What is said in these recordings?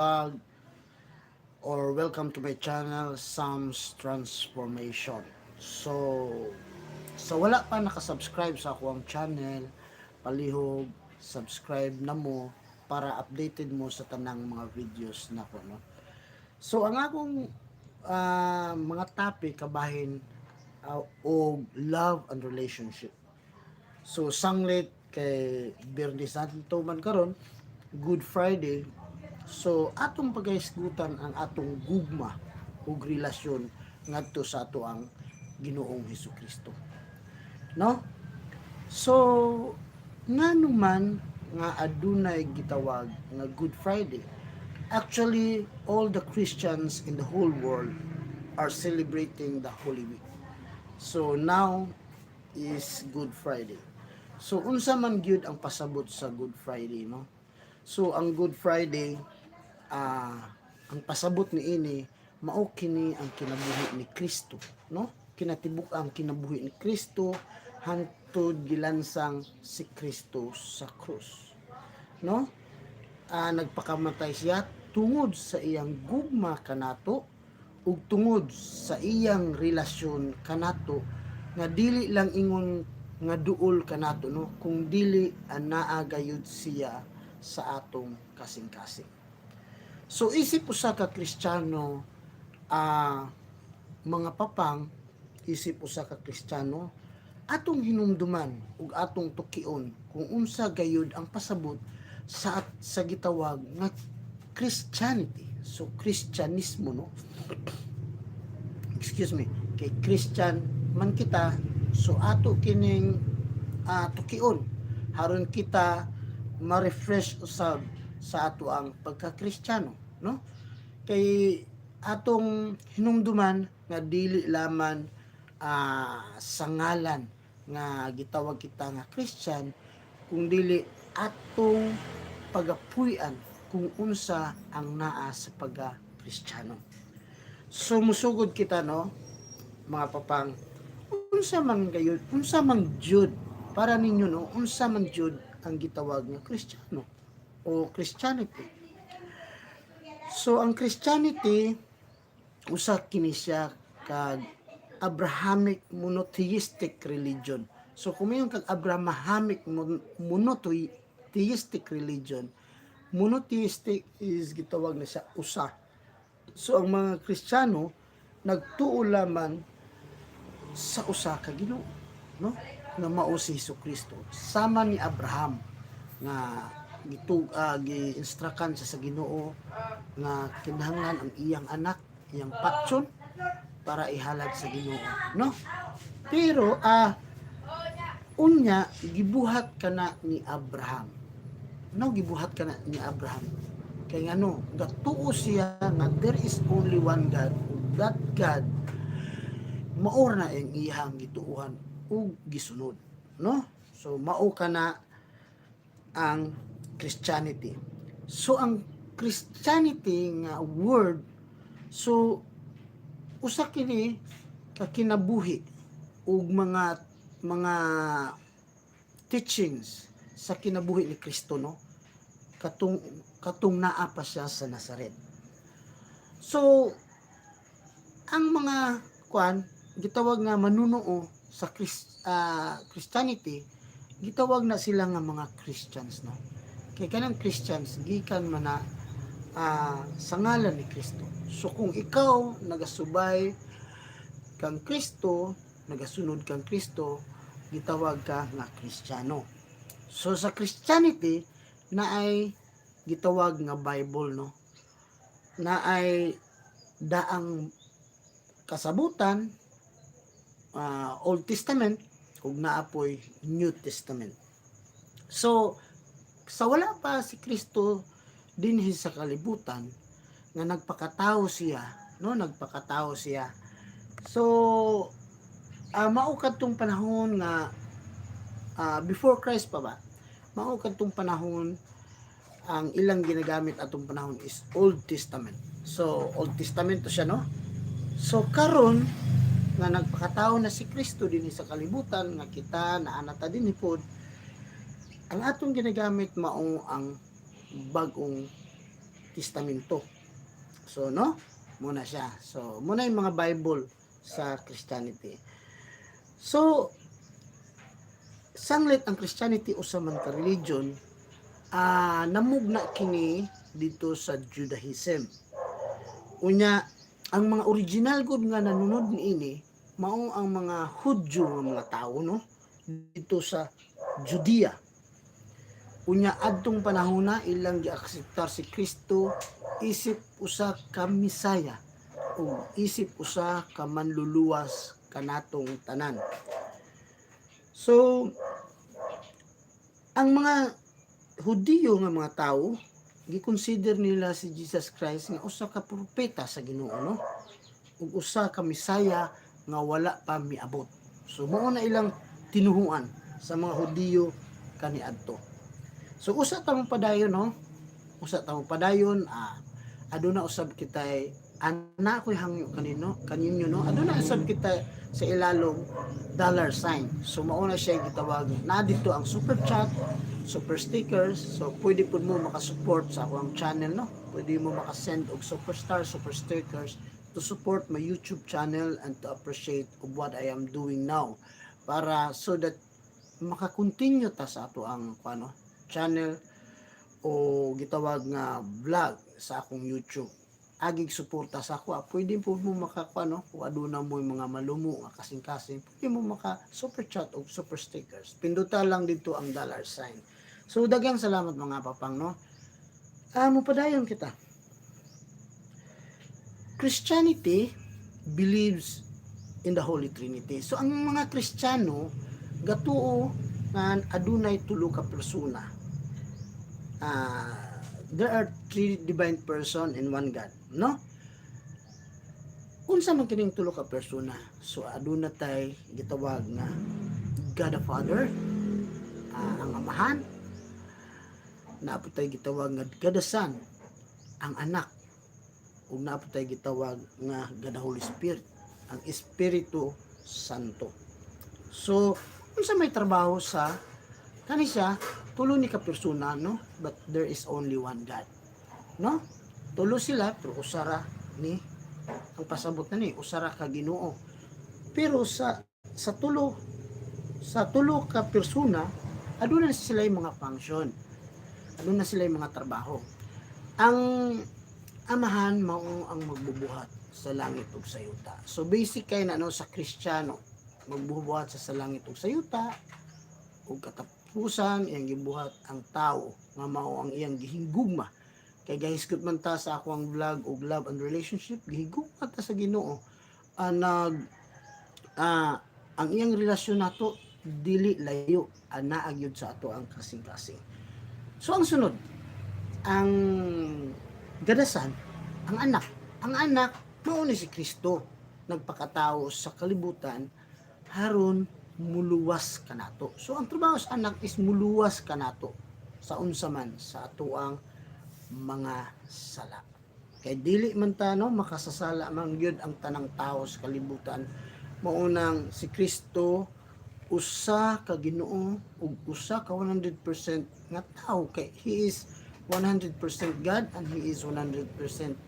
or welcome to my channel, Sam's Transformation. So wala pa nakasubscribe sa akong channel, palihog, subscribe na mo para updated mo sa tanang mga videos na ko, no? So ang akong mga topic kabahin og love and relationship. So sanglit kay Birthday Santo man karon, Good Friday. So atong pagahisgutan ang atong gugma ug relasyon ngadto sa ato ang Ginoong Hesukristo. No? So ngano man nga adunay gitawag nga Good Friday. Actually, all the Christians in the whole world are celebrating the Holy Week. So now is Good Friday. So unsa man gyud ang pasabot sa Good Friday, no? So ang Good Friday, ah ang pasabot ni ini mao kini ang kinabuhi ni Kristo, no? Kinatibuk ang kinabuhi ni Kristo hangtod gilansang si Kristo sa krus, no? Nagpakamatay siya tungod sa iyang gugma kanato ug tungod sa iyang relasyon kanato nga dili lang ingon nga duol kanato, no, kung dili anaa gayud siya sa atong kasing-kasing. So isip usa ka Kristiyano, mga papang, isip usa ka Kristiyano, atong hinumduman ug atong tukion kung unsa gayud ang pasabot sa gitawag nga Christianity. So Kristyanismo, no? Excuse me, kay Christian man kita, so ato kining tukion haron kita ma-refresh usab sa ato ang pagka-Kristiyano, no? Kay atong hinumduman nga dili laman sa ngalan nga gitawag kita nga Christian, kung dili atong pagapuy-an kung unsa ang naa sa pagka-Kristiyano. So musugod kita, no, mga papang, unsa man gayud, unsa man jud para ninyo, no, unsa man jud ang gitawag nga Kristiyano o Christianity. So ang Christianity usa kini siya kag Abrahamic monotheistic religion. So kung mayon kag Abrahamic monotheistic religion, monotheistic is gitawag na siya usa. So ang mga Kristiyano nagtuo lamang sa usa ka Ginoo, no? Nga mao si Hesukristo. Sama ni Abraham nga gi-instrukan sa Ginoo nga kinahanglan ang iyang anak, iyang patson para ihalad sa Ginoo, no? Pero unya gibuhat kana ni Abraham. No, gibuhat kana ni Abraham. Kay ngano, gatuo siya nga there is only one God, that God mao na ang iyang gituuhan ug gisunod, no? So mao kana ang Christianity. So ang Christianity nga word, so usa kini ka kinabuhi ug mga teachings sa kinabuhi ni Kristo, no? Katong naa pa siya sa Nazaret. So ang mga gitawag nga manunuo sa Christianity, gitawag na sila nga mga Christians, no? Kay kanang Christians gikan man na sa ngalan ni Kristo. So kung ikaw nagasubay kang Kristo, nagasunod kang Kristo, gitawag ka nga Kristiyano. So sa Christianity na ay gitawag nga Bible, no? Na ay daang kasabutan, Old Testament ug naapoy New Testament. So sa wala pa si Kristo dinhi sa kalibutan nga nagpakatao siya, no, nagpakatao siya. So mao kadtong panahon nga before Christ pa ba, mao kadtong panahon ang ilang ginagamit atong panahon is Old Testament. So Old Testament to siya, no? So karon nga nagpakatao na si Kristo dinhi sa kalibutan nga kita naanata dinhi pod, ang atong ginagamit mao ang bagong Testamento. So no, muna siya. So muna yung mga Bible sa Christianity. So sanglit ang Christianity usa man ka religion, namugna kini dito sa Judaism. Unya ang mga original gud nga nanunod niini mao ang mga Hudyo nga mga tao, no, dito sa Judea. Unya adtong panahona ilang giakseptar si Kristo isip usa ka Misaya o isip usa ka manluluwas kanatong tanan. So ang mga Hudiyo nga mga tao gi-consider nila si Jesus Christ nga usa ka propeta sa Ginoo, no, ug usa ka Misaya nga wala pa miabot. So mao na ilang tinuhuan sa mga Hudiyo kaniadto. So usa ta mong padayon, no, usa ta mong padayon, aduna usab kitay ana ko'y hangyo kaninyo, no, aduna usab kita sa ilalom $sign. So mao na siya gitawag na dito ang super chat, super stickers. So pwede pud mo makasupport sa akong channel, no, pwede mo makasend og superstar, super stickers to support my YouTube channel and to appreciate of what I am doing now, para so that maka-continue ta sa ato ang channel o gitawag nga vlog sa akong YouTube. Agig suporta sa ako, pwede po mo kung aduna mo mga malumo nga kasing-kasing, pwede mo maka super chat o super stickers. Pinduta lang dito ang $sign. So daghang salamat mga papang, no. Mupadayon kita. Christianity believes in the Holy Trinity. So ang mga Kristiyano gatuo nga adunay tulo ka persona. There are three divine person and one God, no? Unsa man kining tulo ka persona? So aduna tay gitawag nga God the Father, ang Amahan, naapod tay gitawag nga God the Son, ang Anak, ug naapod tay gitawag nga God the Holy Spirit, ang Espiritu Santo. So unsa may trabaho sa kani siya tulo ni ka persona, no, but there is only one God, no, tulo sila pero usara ni ang pasabot na ni usara ka Ginoo. Pero sa tulo ka persona aduna sila yung mga function, aduna sila yung mga trabaho. Ang Amahan mao ang magbubuhat sa langit ug sa yuta. So basic kay na, no, sa Kristiyano magbubuhat sa langit ug sa yuta, ug katapusan iyang gibuhat ang tao nga mao ang iyang gihingugma. Kay gahisgot man ta sa akong vlog og love and relationship, gihigugma ta sa Ginoo. Ang iyang relasyon nato dili layo, anaa gyud sa ato ang kasing-kasing. So ang sunod, ang gadasan, ang anak. Ang anak mao ni si Kristo, nagpakatao sa kalibutan haron muluwas kanato. So ang trabaho sa anak is muluwas kanato sa unsa man sa atoang mga sala. Kay dili man ta, no, makasasala man gyud ang tanang tao sa kalibutan. Maunang si Kristo usa ka Ginoo ug usa ka 100% nga tao, kay he is 100% God and he is 100%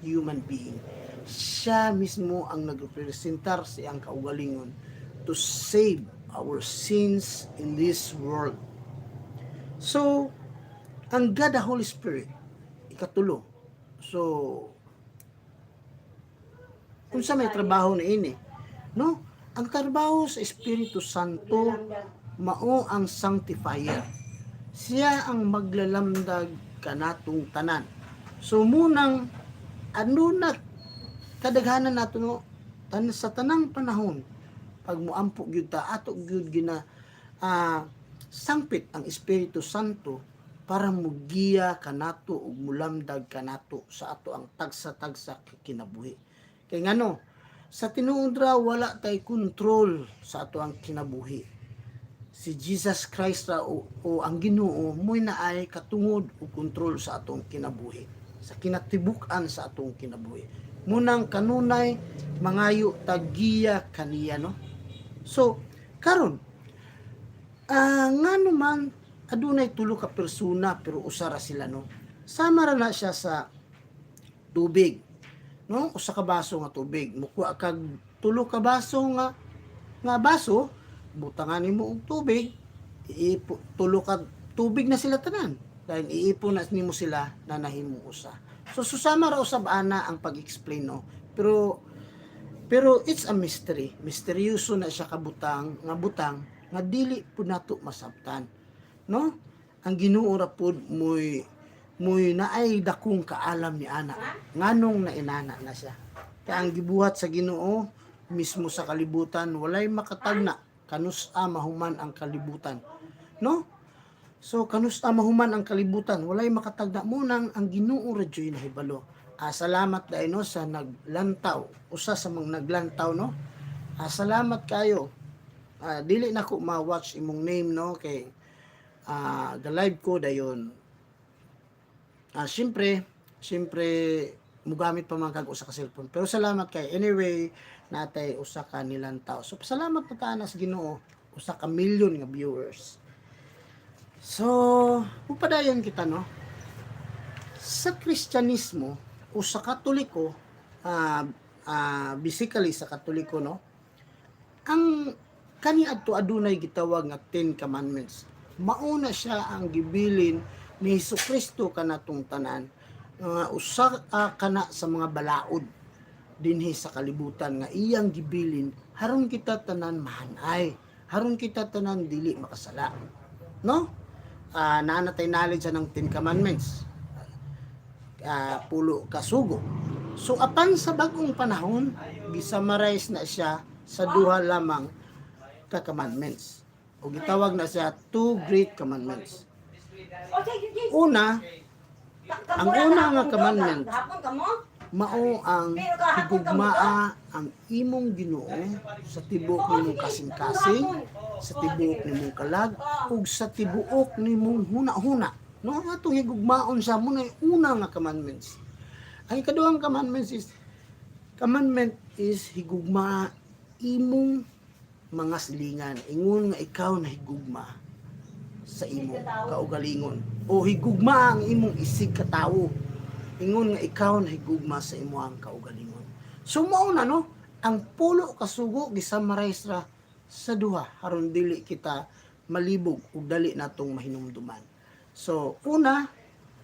human being. Siya mismo ang nagrepresentar sa iyang kaugalingon to save our sins in this world. So ang God the Holy Spirit ikatulo. So unsa may trabaho na ini, no? Ang trabaho sa Espiritu Santo mao ang sanctifier. Siya ang maglalamdag kanatong tanan. So munang na kadaghanan nato, no, sa tanang panahon pag muampo gyud ta ato gyud gina sangpit ang Espiritu Santo para mugiya kanato ug mulamdag kanato sa ato ang tagsa-tagsa kinabuhi. Kay ngano sa tinuod ra wala tay control sa ato ang kinabuhi. Si Jesus Christ ra o ang Ginoo mo'y naay katungod o kontrol sa atong kinabuhi, sa kinatibuk-an sa atong kinabuhi. Munang kanunay mangayo tagiya kaniya, no. So karon ngano man adunay tulo ka persona pero usara sila, no, sama ra na siya sa tubig, no? Usa ka baso nga tubig, mukuha kag 3 ka baso nga baso, butangan nimo og tubig, tulo ka tubig na sila tanan. Dahil iipon na nimo sila na nahimo usa. So susama ra usab ana ang pag-explain, no. Pero it's a mystery. Misteryoso na siya kabutang nga dili pud nato masabtan, no? Ang Ginoo ra pud moy naay dakong kaalam ni ana. Nganong nainana na siya. Kaya ang gibuhat sa Ginoo mismo sa kalibutan walay makatagna kanus-a mahuman ang kalibutan, no? So kanus-a mahuman ang kalibutan walay makatagna mo nang ang Ginoo ra jud nahibalo. Salamat dai no sa naglantaw, usa sa mga naglantaw, no. Salamat kayo. Dili na ko ma-watch imong name, no, kay the live ko dayon. Siyempre mugamit pa man kag usa ka cellphone. Pero salamat kay anyway natay usa ka nilantaw. So pasalamat pa ta na sa Ginoo, usa ka million nga viewers. So upadayon kita, no. Sa Kristyanismo o sa Katoliko, basically sa Katoliko, no, ang kaniadto adunay gitawag nga 10 Commandments. Mauna siya ang gibilin ni Hesukristo kanatong tanan, usa kana sa mga balaod dinhi sa kalibutan nga iyang gibilin haron kita tanan mahanay, haron kita tanan dili makasala, no. Naanatay knowledge ng 10 Commandments. Pulo kasugo. So apan sa bagong panahon gisummarize na siya sa duha lamang ka commandments. O gitawag na siya 2 great commandments. Ang una nga commandment mao ang higugmaa ang imong Ginoo sa tibuok nimong kasing-kasing, sa tibuok nimong kalag, ug sa tibuok nimong huna-huna. No, atong higugmaon sa muna una nga commandments. Ang ikaduhang commandment is higugma imong mga silingan. Ingon nga ikaw na higugma sa imong kaugalingon. O higugma ang imong isig katawo. Ingon nga ikaw na higugma sa imong kaugalingon. So mao na, no, ang pulo kasugo gisummarize ra sa duha aron dili kita malibog ug dali natong mahinumduman. So, una,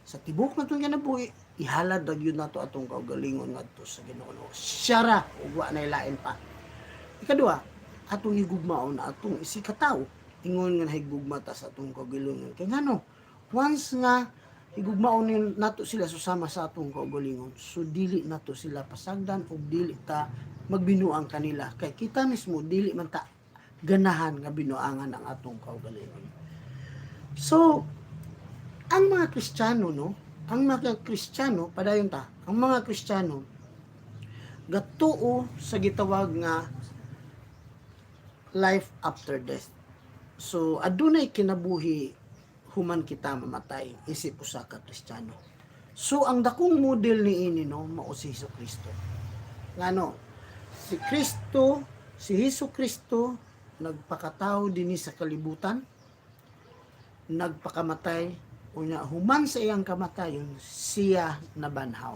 sa tibok na itong kinabuhi, ihalad na yun na ito atong kaugalingon nga ito sa Ginoo. Siya ra, ugwa na ilain pa. Ikadua, atong higugmaon na atong isikataw. Ingon nga higugma ta sa atong kaugalingon. Kaya nga, no, once nga higugmaon nato sila susama sa atong kaugalingon, so dili nato sila pasagdan o dili ta magbinuang kanila. Kaya kita mismo, dili man ta ganahan nga binuangan ang atong kaugalingon. So, ang mga Kristiyano, no, ang mga Kristiyano, padayon ta, ang mga Kristiyano, gatuo sa gitawag nga life after death. So, adunay kinabuhi human kita mamatay, isip usa ka Kristiyano. So, ang dakong model ni ini, no, mao si Hesukristo. Ngano, si Hesukristo, nagpakatao dinhi sa kalibutan, nagpakamatay, unya human sa iyang kamatayon siya nabanhaw,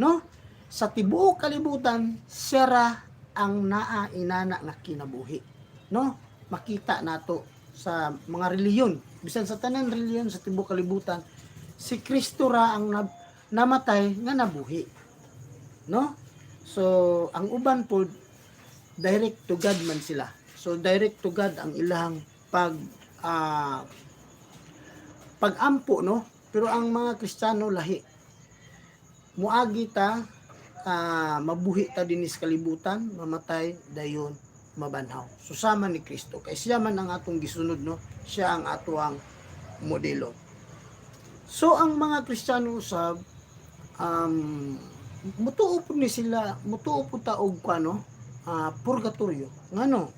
no, sa tibuok kalibutan siya ra ang naa inana nga kinabuhi, no. Makita nato sa mga reliyon, bisan sa tanan reliyon sa tibuok kalibutan, si Kristo ra ang namatay nga nabuhi, no. So ang uban po direct to God man sila, so direct to God ang ilang pag-ampo, no. Pero ang mga Kristiyano lahi, muagi ta, mabuhi ta dinhi sa kalibutan, mamatay dayon mabanhaw susama ni Kristo, kay siya man ang atong gisunod, no, siya ang atuang modelo. So ang mga Kristiyano sa mutuo po ni sila, mutuo po ta og kuno, purgatorio. Ngano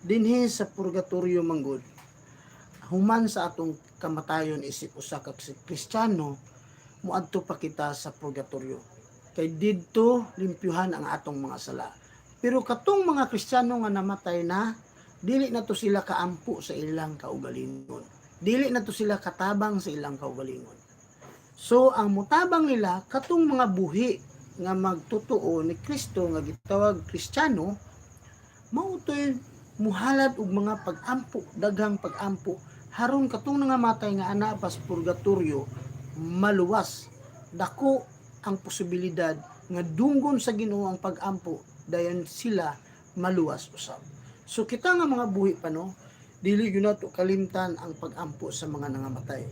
dinhi sa purgatorio manggod, human sa atong kamatayon isip usa ka Kristiyano, muadto pa kita sa purgatorio. Kay didto limpyuhan ang atong mga sala. Pero katong mga Kristiyano nga namatay na, dili na to sila kaampo sa ilang kaugalingon. Dili na to sila katabang sa ilang kaugalingon. So ang mutabang nila katong mga buhi nga magtotoo ni Kristo nga gitawag Kristiyano, mao toy muhalad og mga pag-ampo, daghang pag-ampo haron katong nangamatay nga ana pas purgatorio maluwas. Dako ang posibilidad nga dunggon sa Ginoo ang pag-ampo dayon sila maluwas usab. So kita nga mga buhi pa no, dili gyud nato kalimtan ang pag-ampo sa mga nangamatay.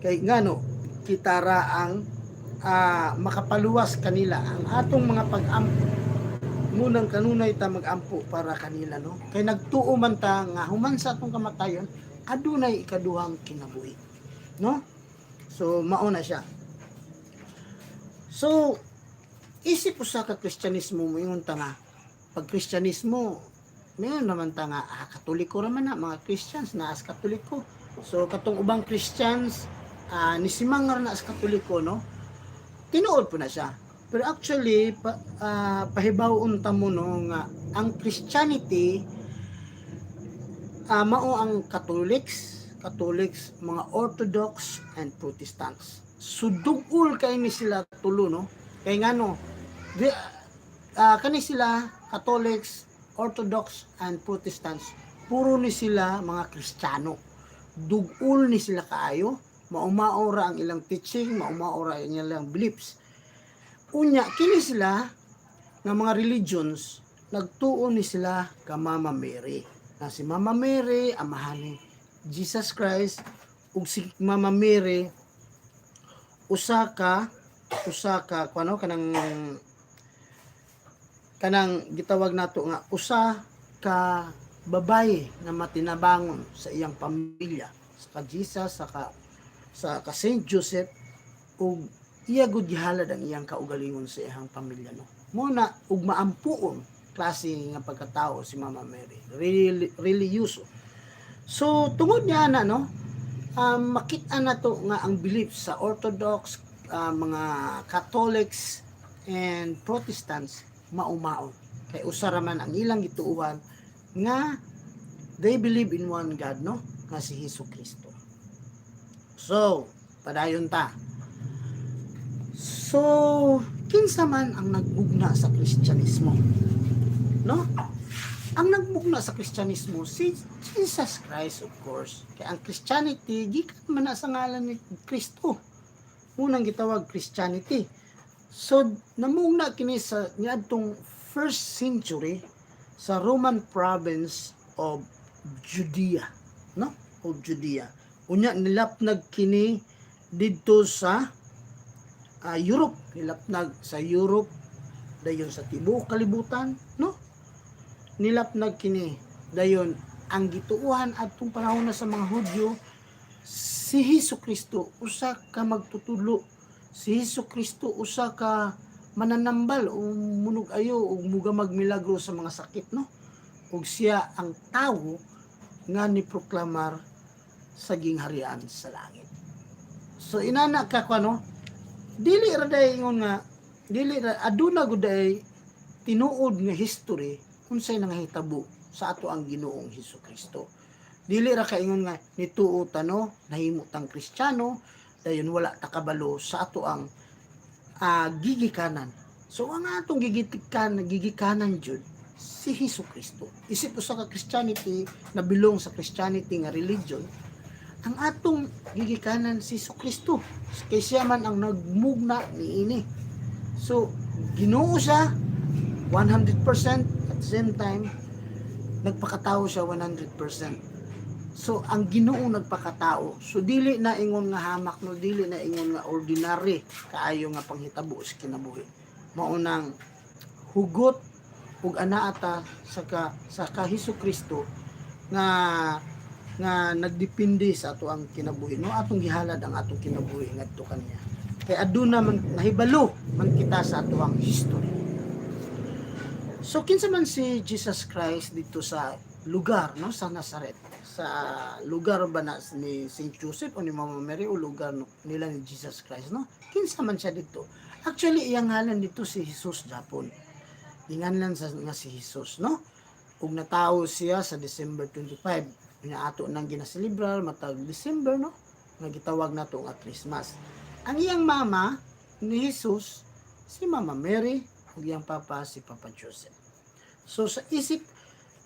Kay ngano kita ra ang makapaluwas kanila ang atong mga pag-ampo munang kanunay ta mag-ampo para kanila no, kay nagtuo man ta nga human sa atong kamatayon adunay ikaduhang kinabuhi no. So mao na siya. So isip usa ka Kristyanismo moingon ta nga pag Kristyanismo mayon naman ta nga Katoliko ra man na mga Christians na as Katoliko. So katong ubang Christians nisimang na as Katoliko no, tinuod po na siya. Pero actually pahibawon ta mo no nga ang Christianity mao ang Catholics, mga Orthodox and Protestants. Sudugol kay ni sila tulo no. Kay ngano kani sila Catholics, Orthodox and Protestants puro ni sila mga Kristiyano. Dugol ni sila kaayo, maumaora ang ilang teaching, maumaora ang ilang beliefs. Unya kini sila nga mga religions nagtuo ni sila ka Mama Mary. Na si Mama Mary amahan ni Jesus Christ ug si Mama Mary usa ka kuno kanang gitawag nato nga usa ka babaye na matinabangon sa iyang pamilya sa Jesus sa Saint Joseph ug iya gud gihalad ang iyang kaugalingon sa iyang pamilya no. Muna ug maampuon klase nga pagkatao si Mama Mary, religyoso. So tungod niya na no, makita na to nga ang belief sa Orthodox, mga Catholics and Protestants maumaon. Kay usara man ang ilang gituuhan nga they believe in one God no, nga si Hesukristo. So padayon ta. So kinsa man ang nagbugna sa Kristyanismo no? Ang nagmugna sa Kristyanismo si Jesus Christ of course. Kaya ang Christianity gikan man sa ngalan ni Kristo. Unang gitawag Christianity. So namugna kini sa niadtong 1st century sa Roman province of Judea, no? Of Judea. Unya nilapnag kini didto sa Europe, nilapnag sa Europe dayon sa tibuok kalibutan, no? Nilapnag kini dayon ang gituuhan adtong panahon na sa mga Hudyo si Hesukristo usa ka magtutulo, si Hesukristo usa ka mananambal o munog ayo o mugamag milagro sa mga sakit no, ug siya ang tawo nga ni proklamar sa gingharian sa langit. So inana ka kuno dili ra day ingon nga dili ra aduna gud day tinuod nga history unsay nangahitabo sa ato ang Ginoong Hesukristo. Dili ra kaingon nga nituo ta no nahimo tang Kristiyano dayon wala ta kabalo sa ato ang gigikanan. So ang atong gigikanan jud si Hesukristo. Isip usa ka Christianity na bilong sa Christianity nga religion, ang atong gigikanan si Hesukristo. Kay siya man ang nagmugna niini. So Ginoo siya 100%. At the same time, nagpakatao siya 100%. So, ang Ginoo nagpakatao. So, dili na ingon nga hamak, no? Dili na ingon nga ordinary kaayo nga panghitabo sa kinabuhi. Maunang hugot ug anaata sa Hesukristo nga nagdepende sa ato ang kinabuhi. No, atong gihalad ang atong kinabuhi ngadto kaniya. Kay aduna man nahibalo man kita sa ato ang history. So kinsa man si Jesus Christ dito sa lugar no sa Nazareth, sa lugar ba na ni Saint Joseph o ni Mama Mary o lugar no, nila ni Jesus Christ no, kinsa man siya dito. Actually iyang ngalan dito si Jesus Japon, inganlan sa nga si Jesus no, ug natawo siya sa December 25 ina ato nang ginaselebrar matag December no, nga gitawag nato nga Christmas. Ang iyang mama ni Jesus si Mama Mary ug iyang papa si Papa Joseph. So sa isip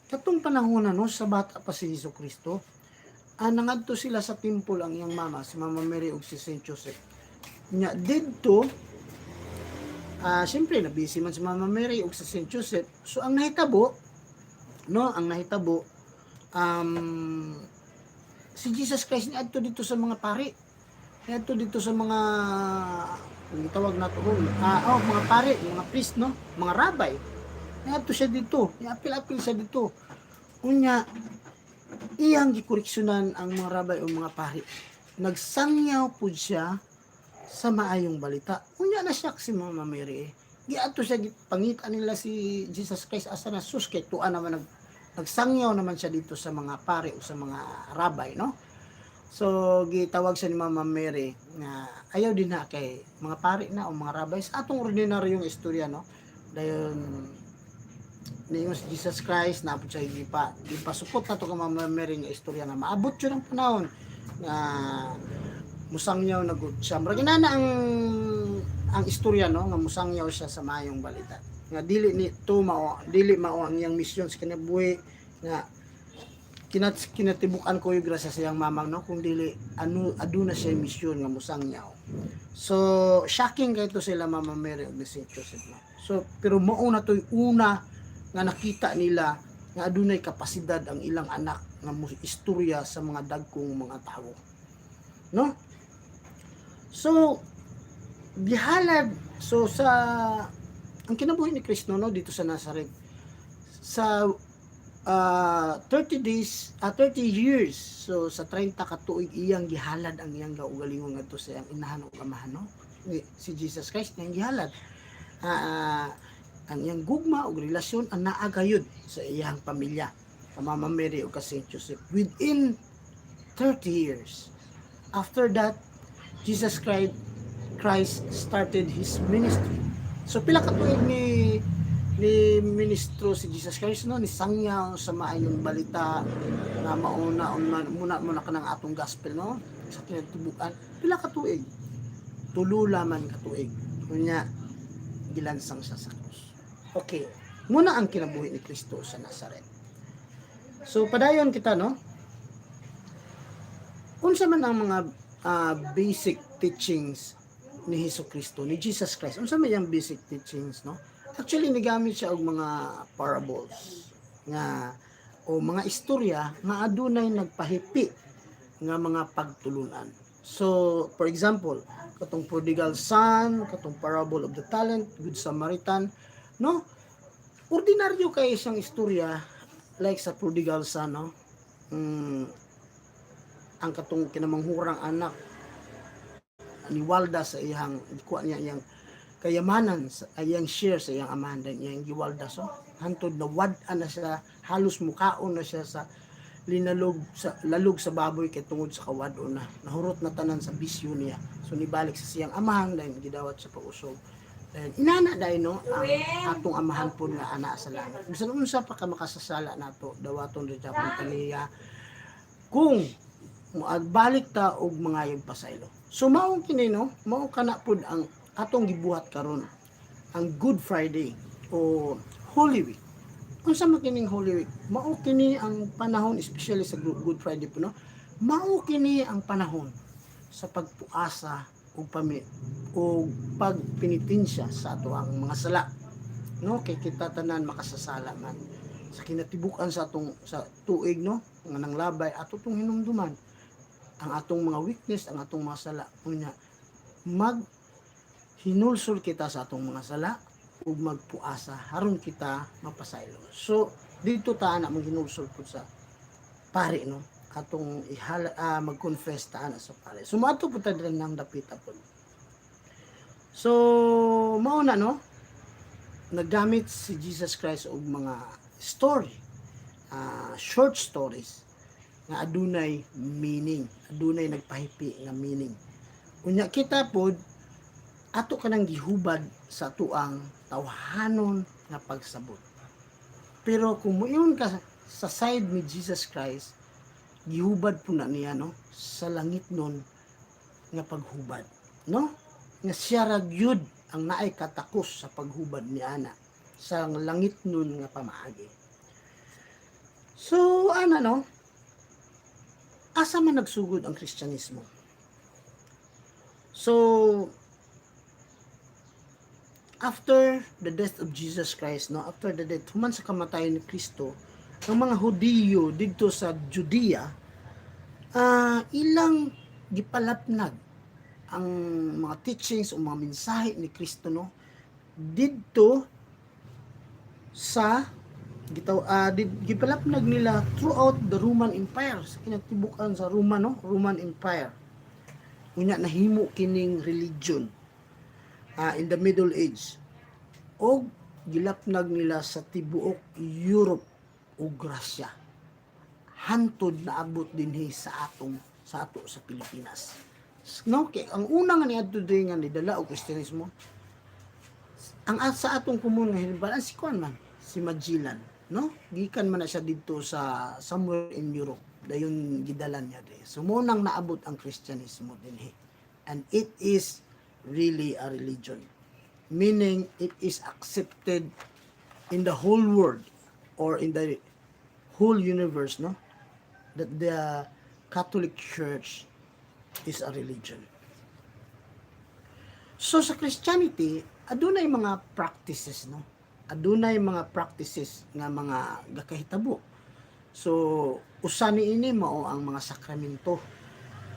katong panahon no sa bata pa si Hesus Kristo, nangadto sila sa temple ang iyang mama si Mama Mary ug si Saint Joseph. Nya didto siyempre na busy man si Mama Mary ug si Saint Joseph. So ang nahitabo um, si Jesus Christ ni adto dito sa mga pari. Adto dito sa mga tawag nato mga pari, mga priest no, mga rabbi. Adto siya dito, iapil-apil siya dito. Unya iyang gikoreksyonan ang mga rabbi o mga pari. Nagsangyaw pud siya sa maayong balita. Unya na siya si Mama Mary. Giadto siya pangita nila si Jesus Christ asa na sus kay tuan naman nagsangyaw naman siya dito sa mga pari o sa mga rabbi no. So gitawag siya ni Mama Mary na ayaw din na kay mga pari na o mga rabbi sa atong ordinaryong istorya no. Dayon niyo si Jesus Christ na siya gipasupot na to ka Mama Mary nga istorya na maabot yun ang panahon na musangyaw na gud siya. Murag inana ang istorya no nga musangyaw siya sa mayong balita. Nga dili mao ang iyang misyon sa kinabuhi nga kinatibukan ko yung grasya sa iyang mamang no kung dili aduna siya misyon nga musangyaw. So shocking kay to sila Mama Mary ug Saint Joseph no. So pero mao na toy una nga nakita nila nga adunay kapasidad ang ilang anak nga istorya sa mga dagkong mga tawo no. So gihalad sa ang kinabuhi ni Kristo no dito sa Nazareth sa 30 years. So sa 30 ka tuig iyang gihalad ang iyang kaugalingon ngadto sa iyang inahan ug amahan no. Si Jesus Christ iyang gihalad. Ang iyang gugma ug relasyon ang naa gayud sa iyang pamilya sa Mama Mary ug ka Saint Joseph within 30 years. After that, Jesus Christ started his ministry. So pila ka tuig ni ministro si Jesus Christ no ni sangyaw sa maayong balita na muna kanang atong gospel no sa kinatubukan. Pila ka tuig? Tulo laman ka tuig. Kunya gilansang siya sa krus. Okay, muna ang kinabuhi ni Kristo sa Nazareth. So padayon kita no. Unsa man ang mga basic teachings ni Hesus Kristo, ni Jesus Christ? Unsa man yang basic teachings no? Actually nigamit siya og mga parables nga o mga istorya nga adunay nagpahipi nga mga pagtulunan. So, for example, katong prodigal son, katong parable of the talent, good Samaritan, no? Ordinaryo kay isang istorya like sa prodigal son, no? Ang katong kinamanghurang anak niwalda sa iyang kuha niya iyang kayamanan sa iyang share sa iyang amahan din iyang giwalda so hantod na wad-an na siya halos mukaon na siya sa lalog sa baboy kay tungod sa kawado na nahurot na tanan sa bisyo niya so nibalik sa siyang amahan dahil gidawat sa pausog dahil inana dahil no ang atong amahan po nga ana sa langit bisan unsa pa ka makasasala nato dawaton ri Japon kaniya kung moagbalik ta og mga yung pasaylo so mao kini no mao kana pud ang atong gibuhat karon ang Good Friday o Holy Week. Unsa man kining Holy Week? Mao kini ang panahon especially sa Good Friday po no. Mao kini ang panahon sa pagpuasa ug pagpenitensya sa ato ang mga sala. No kay kita tanan makasasala man sa kinatibukan sa atong sa tuig no nga nang labay ato tong hinumduman ang atong mga weakness ang atong mga sala unya hinulsol kita sa atong mga sala ug magpuasa haron kita mapasaylo. So dito ta ana maghinulsol pud sa pare no atong mag-confess ta ana sa pare. So maadto pud ta diri nang dapita pud. So mao na no naggamit si Jesus Christ og mga story, short stories nga adunay meaning, adunay nagpahipi nga meaning. Unya kita pod ato kanang gihubad sa tuang tawhanon nga pagsabot. Pero kung muingon ka sa side ni Jesus Christ, gihubad po na niya no sa langit nun nga paghubad. no, nga siya ra gyud ang naay katakos sa paghubad ni ana sa langit nun nga pamaagi. So ana no, asa man nagsugod ang Kristyanismo? So after the death of Jesus Christ, no, after the death human sa kamatayon ni Kristo, ang mga Hudiyo didto sa Judea ilang gipalapnag ang mga teachings o mga mensahe ni Kristo, no, didto sa gipalapnag nila throughout the Roman Empire, sa kinatibukan sa Roman Empire. Unya nahimo kining religion in the Middle Age, o gilapnag nila sa tibuok Europe o Russia, hantod na abot dinhi sa ato sa Pilipinas. No, kay ang unang niadto dinhi nga nidala og Kristyanismo, ang sa atong kumun nga hinbalan si Kuan man, si Magellan, no? Gikan man na siya dito sa somewhere in Europe, dayon gidalan niya di. So mo nang naabot ang Kristyanismo dinhi. And it is really a religion. Meaning it is accepted in the whole world or in the whole universe, no? That the Catholic Church is a religion. So sa Christianity, adunay mga practices, no? Adunay mga practices nga mga gakahitabo. So usa niini mao ang mga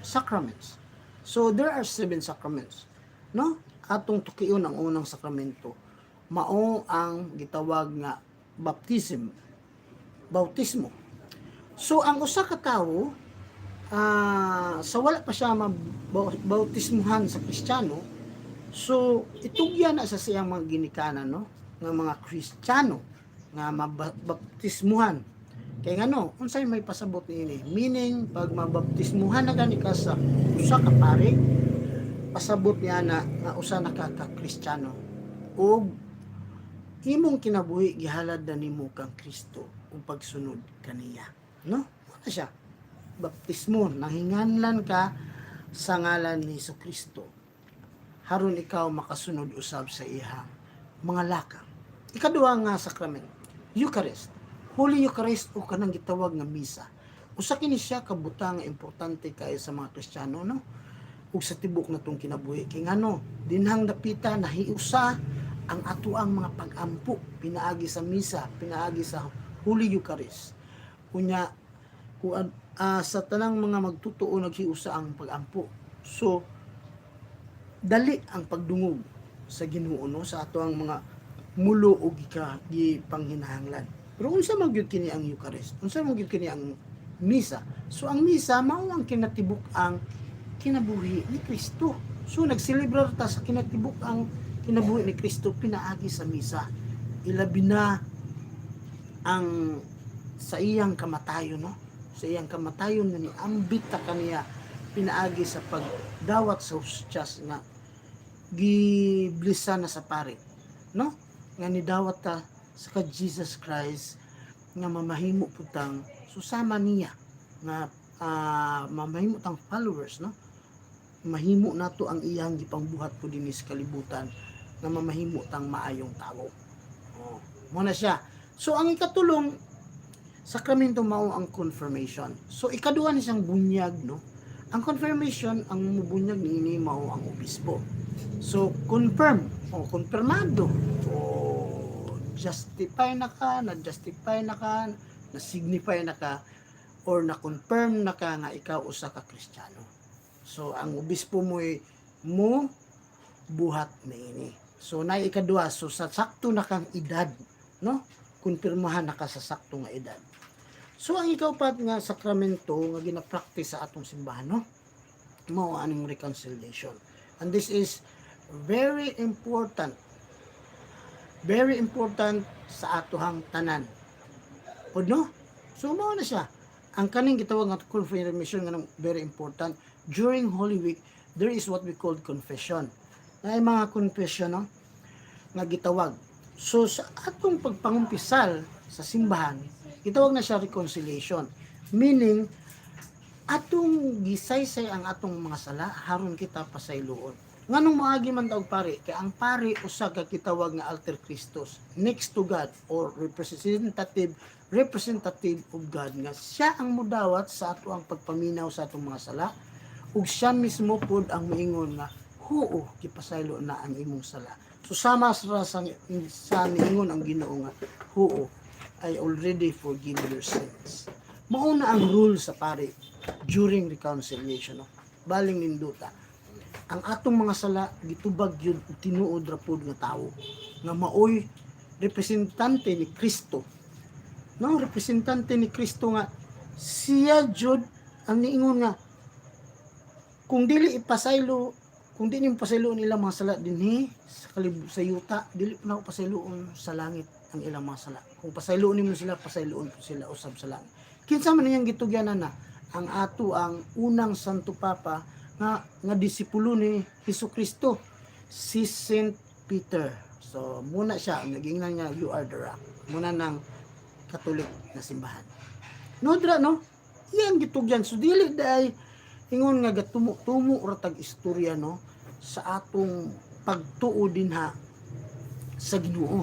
sacraments. So there are 7 sacraments, no? Atong tukion ang unang sakramento, mao ang gitawag nga bautismo. So ang usa ka tawo sa wala pa siya bautismuhan sa Kristiyano, so itugya na sa siyang mga ginikanan, no, nga mga Kristiyano nga mabaptismuhan. Kay ngano, unsay may pasabot niini? Meaning pag mabaptismuhan na gani ka sa usa ka pare, pasabot niya na nga usa na ka Kristiyano, ug imong kinabuhi gihalad na nimo kang Kristo ug pagsunod kaniya, no? Ano siya? Baptismo, nanghinganlan ka sa ngalan ni Jesucristo, haron ikaw makasunod usab sa iyang mga lakang. Ikaduha nga sakramento, Eucharist, Holy Eucharist o kanang gitawag nga misa. Usa kini siya ka butang nga importante kay sa mga Kristiyano, no? Ug sa tibok natong kinabuhi, kay ngano dinhang dapita nahiusa ang atoang mga pag-ampo pinaagi sa misa, pinaagi sa Holy Eucharist. Kunya sa tanang mga magtutuo naghiusa ang pag-ampo. So dali ang pagdungog sa Ginoo, no, sa atoang mga mulo o gipanghinahanglan. Pero unsa man gyud kini ang Eucharist? Unsa man gyud kini ang misa? So ang misa mao ang kinatibuk ang kinabuhi ni Kristo. So nagselebrar ta sa kinatibuk ang kinabuhi ni Kristo pinaagi sa misa. Ilabi na ang sa iyang kamatayon, no? Sa iyang kamatayon nga niambit ta kaniya pinaagi sa pagdawat sa hustyas nga giblisa na sa pare, no? Nga nidawat ta sa Jesus Christ nga mamahimo putang susama niya nga mamahimo tang followers, no? Mahimo nato ang iyang gipangbuhat po dinhi sa kalibutan nga mamahimo tang maayong tawo. Oh, mo na siya. So ang ikatulong sakramento mao ang confirmation. So ikaduha ni siyang bunyag, no? Ang confirmation, ang mubunyag niini mao ang obispo. So confirm o konfirmado o justify na ka, na-justify na ka, na-signify na ka, or na-confirm na ka nga ikaw usa ka Kristiyano. So ang obispo mo buhat niini. So na ikaduha, so sa sakto na kang edad, no? Kumpirmahan na ka sa sakto nga edad. So ang ikaw pat nga sakramento nga gina-practice sa atong simbahan, no? Mao aning reconciliation. And this is very important. Very important sa atohang tanan. Pod, no? So mao na siya. Ang kaning gitawag nga confirmation nga very important. During Holy Week, there is what we call confession. Na mga confession, no? Nga gitawag. So sa atong pagpangumpisal sa simbahan, gitawag na siya reconciliation. Meaning atong gisaysay ang atong mga sala haron kita pasayloon. Nganong moagi man ta og pari? Kay ang pari usa ka kitawag nga alter Christos, next to God or representative of God, nga siya ang mudawat sa ato ang pagpaminaw sa atong mga sala, ug siya mismo pod ang moingon nga huo gipasaylo na ang imong sala. So sama sa niingon ang Ginoo nga huo, I already forgiven your sins. Mao na ang rule sa pari during reconciliation, no? Baling ninduta ang atong mga sala gitubag yun tinuod ra pod nga tawo nga maoy representante ni Kristo, no? Representante ni Kristo nga siya jud ang niingon nga kung dili ipasaylo, kung dili pasaylo nila mga sala dinhi sa yuta, dili na ko pasayloon sa langit ang ilang mga sala. Kung pasayloon nimo sila, pasayloon po sila usab sa langit. Kinsa man niyang gitugyanan na ang ato ang unang Santo Papa nga disipulo ni Hesukristo, si Saint Peter. So muna siya nagingnan niya, you are the rock, muna ng Katolik na simbahan. No dra, no, iyang gitugyan. So dili day ingon nga gatumo ra tag istorya, no, sa atong pagtuo dinha sa Ginoo,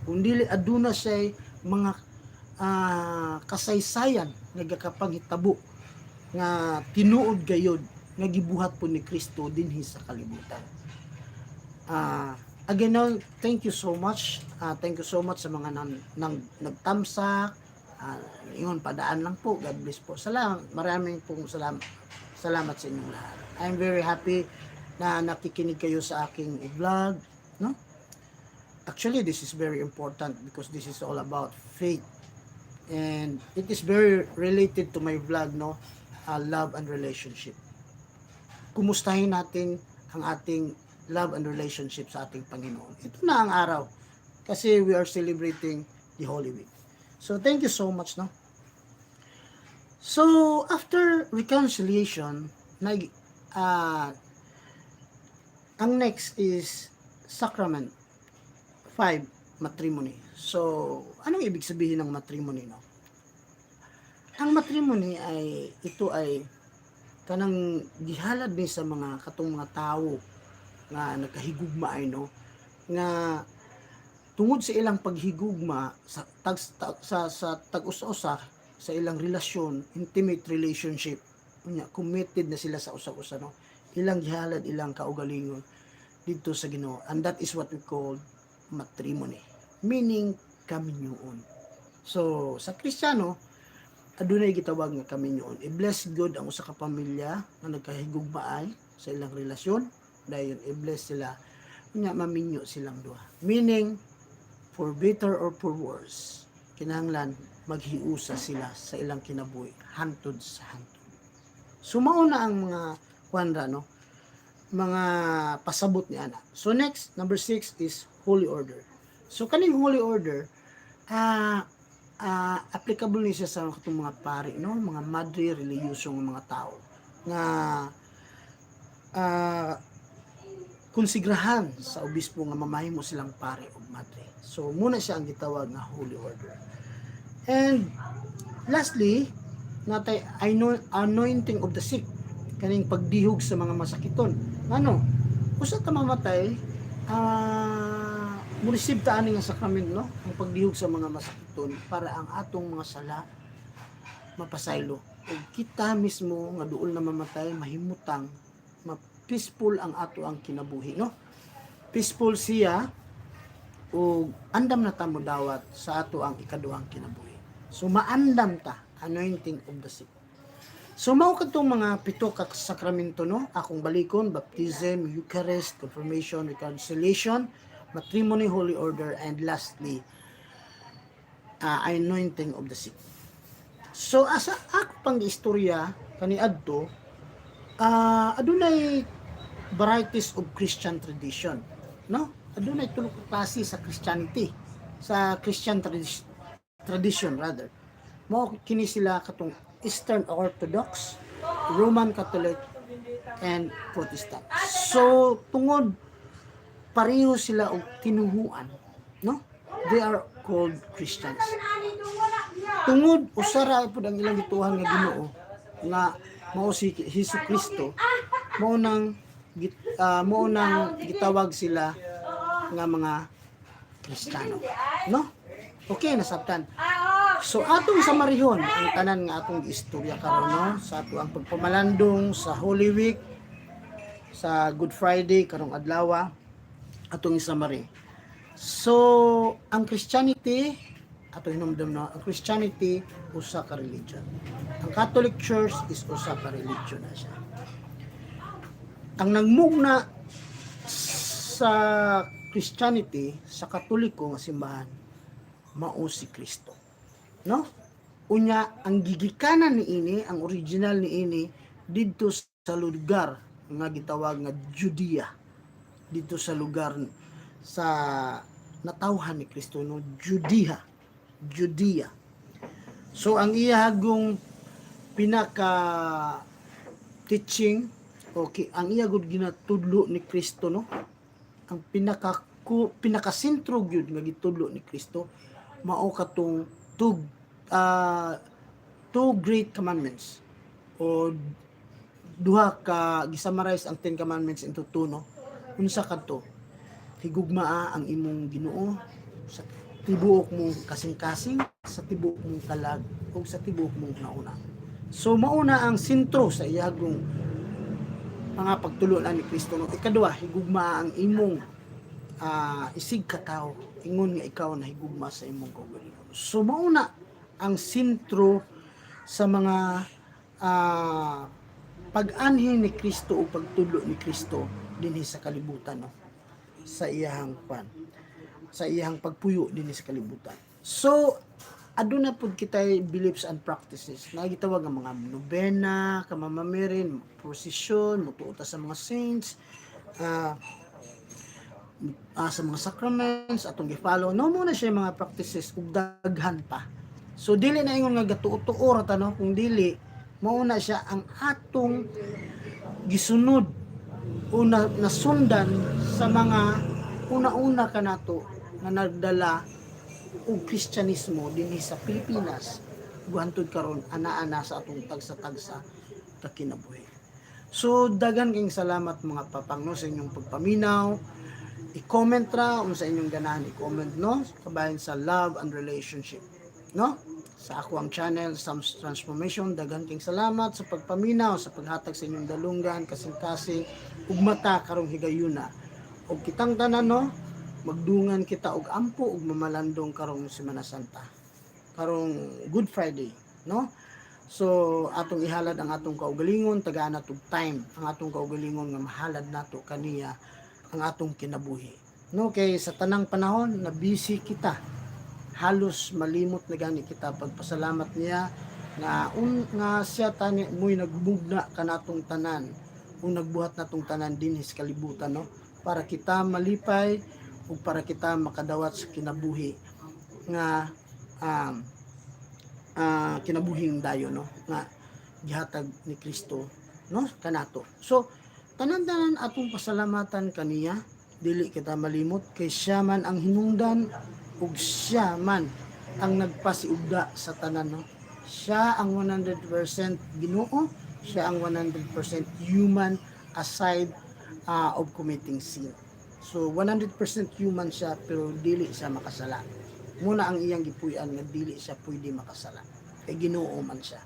kung dili aduna siya mga kasaysayan nagakapanghitabo nga tinuod gayud nga gibuhat po ni Kristo dinhi sa kalibutan. Again, now, thank you so much. Thank you so much sa mga nagtamsak. Ingon, padaan lang po. God bless po. Maraming pong salamat sa inyong lahat. I'm very happy na nakikinig kayo sa aking vlog, no? Actually, this is very important because this is all about faith. And it is very related to my vlog, no? Love and relationship. Kumustahin natin ang ating love and relationship sa ating Panginoon. Ito na ang araw kasi we are celebrating the Holy Week. So thank you so much, no? So after reconciliation, ang next is sacrament 5, matrimony. So anong ibig sabihin ng matrimony, no? Ang matrimony ay ito ay kanang gihalad ni sa mga katong mga tawo nga nagkahigugma ay, no, nga tungod sa ilang paghigugma sa tag-usa-usa sa ilang relasyon, intimate relationship, committed na sila sa usa-usa, no, ilang gihalad ilang kaugalingon dito sa Ginoo, and that is what we call matrimony, meaning kaminyoon. So sa Kristiyano adunay gitawag nga kaminyoon. I-bless God ang usa ka pamilya nga nagkahigugmaay sa ilang relasyon. Dayon i-bless sila nga maminyo silang duha. Meaning for better or for worse, kinahanglan maghiusa sila sa ilang kinabuhi hantod sa hantod. So mao na ang mga kwanra, no, mga pasabot ni ana. So next, number 6 is holy order. So kaning holy order applicable ni siya sa katong mga pari, no, mga madre reliyosong mga tao nga konsigrahan sa obispo nga mamahimo silang pari o madre. So muna siya ang gitawag nga holy order. And lastly, natay anointing of the sick, kaning pagdihog sa mga masakiton. Ano, usa ta mamatay, murisib ta ani nga sakramento, no, ang pagdihog sa mga masakiton para ang atong mga sala mapasaylo ug kita mismo nga duol na mamatay mahimutang peaceful ang ato ang kinabuhi, no, peaceful siya ug andam na ta mo dawat sa ato ang ikaduhang kinabuhi. So maandam ta, anointing of the sick. So mao kadtong mga pito ka sakramento, no, akong balikon: baptism, Eucharist, confirmation, reconciliation, matrimony, holy order, and lastly anointing of the sick. So asa ako pang istorya kaniadto, adunay varieties of Christian tradition, no, adunay tulo ka klase sa Christianity, sa Christian tradition rather. Mao kini sila katong Eastern Orthodox, Roman Catholic, and Protestant. So tungod pareho sila og tinuhuan, no, they are called Christians. Tungod usara pud ang ilang gituhan nga Ginoo nga mao si Hesukristo, mao nang mo nang gitawag sila nga mga Kristiyano, no? Okay, nasabtan. So atong samarihon ang tanan nga atong istorya karon, no, sa ato ang pagpamalandong sa Holy Week, sa Good Friday karong adlaw atong isamari. So ang Christianity ato hinumdum, no, ang Christianity usa ka religion. Ang Catholic Church is usa ka religion na siya. Ang nagmugna sa Christianity, sa Katoliko nga simbahan, mao si Kristo, no? Unya ang gigikanan niini, ang original niini didto sa lugar nga gitawag nga Judea, dito sa lugar sa natawhan ni Kristo, no, Judea. So ang iyahagong pinaka teaching, okay, ang iyagod ginatudlo ni Kristo, no, ang pinaka sentro gyud nga gitudlo ni Kristo mao katong two great commandments, o duha ka gisummarize ang 10 commandments into two, no. Unsa kadto? Higugmaa ang imong Ginoo sa tibuok mong kasing-kasing, sa tibuok mong kalag, o sa tibuok mong nauna. So mauna ang sentro sa iyagong mga pagtulunan ni Kristo, no. Ikaduha, higugmaa ang imong isig katawo, ingon nga ikaw na higugma sa imong kaugalingon. So mauna ang sentro sa mga pag-anhin ni Kristo o pagtudlo ni Kristo dinhi sa kalibutan, no, sa iyang sa iyang pagpuyo dinhi sa kalibutan. So aduna pud kitay beliefs and practices na gitawag nga mga nobena, kamamamirin, prosesyon, mutuota sa mga saints, sa mga sacraments atong gi-follow, no, muna siya mga practices ug daghan pa. So dili na ingon nga gatuo-tuo ra ta, no, kung dili mauna siya ang atong gisunod o nasundan sa mga una-una kanato nga nagdala og Kristyanismo dinhi sa Pilipinas guhantod karon ana-ana sa atong tagsa-tagsa ka kinabuhi. So daghan kayong salamat mga papang, no, sa inyong pagpaminaw. I-comment ra unsa inyong ganahan i-comment, no, kabayan sa love and relationship, no, sa ako ang channel Sam's Transformation. Daghan kayong salamat sa pagpaminaw, sa paghatag sa inyong dalunggan, kasing-kasing ug mata karong higayuna. Og kitang tanan, no, magdungan kita og ampo ug mamalandong karong Semana Santa, karong Good Friday, no. So atong ihalad ang atong kaugalingon, tagaan natong time ang atong kaugalingon nga mahalad nato kaniya ang atong kinabuhi, no. Kay sa tanang panahon na busy kita, halos malimot na gani kita pagpasalamat niya nga siya tani mo'y nagbugna kanatong tanan o nagbuhat natong tanan dinhi sa kalibutan, no, para kita malipay ug para kita makadawat sa kinabuhi nga kinabuhing dayon, no, nga gihatag ni Kristo, no, kanato. So tanan-tanan atong pasalamatan kaniya, dili kita malimot kay siya man ang hinungdan ug siya man ang nagpasiugda sa tanan, no. Siya ang 100% Ginoo, siya ang 100% human aside of committing sin. So 100% human siya pero dili siya makasala. Muna ang iyang gipuy-an nga dili siya pwede makasala. Kay Ginoo man siya.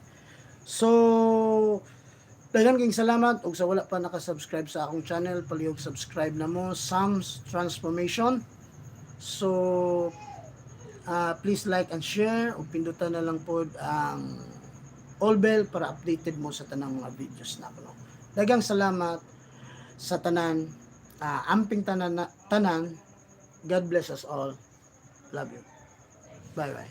So daghan kayong salamat, ug sa wala pa naka-subscribe sa akong channel, palihog subscribe na mo, Sam's Transformation. So please like and share, ug pindutan na lang pod ang all bell para updated mo sa tanang mga videos na ako, no. Daghang salamat sa tanan, amping tanan. God bless us all. Love you. Bye bye.